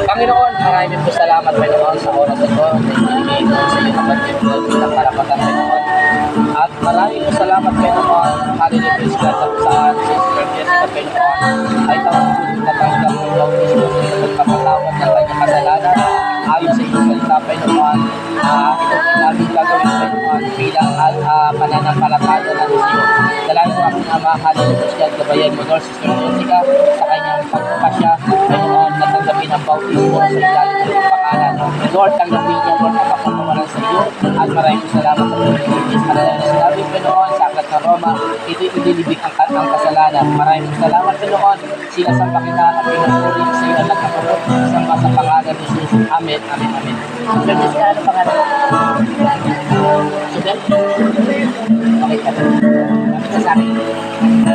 Panginoon, maraming po salamat Panginoon sa oras na ito. Ibigay ko sa iyo kapatid ko ng karapatan Panginoon. At maraming po salamat Panginoon. Hallelujah, praise God na po saan si Sister Jessica Panginoon ay natanggap ng bautismo sa pagpapatawad ng kanyang kasalanan. Ayon sa iyong salita Panginoon, ito po namin gagawin Panginoon bilang pananampalataya na sa iyo. Dalangin ko aking Ama, hallelujah, praise God, gabayan mo Lord Sister Jessica sa kanyang pagpapasya Panginoon, natanggapin ang bautismo sa ilalim ng iyong pangalan. Lord, tanggapin niya Lord ang kapatawaran sa iyo at maraming salamat sa Pilipinas. Hallelujah, sinabi Panginoon sa Aklat ng Roma, ito'y ililibig ang kasalanan. Maraming salamat Panginoon, sinasamba kita at pinupuri sa iyo at nagkakaroon samba sa pangalan ni Jesus. Amen, amen, amen. Sister Jessica, ano pangalan? Sudan? Okay ka. Sabi ka sa akin.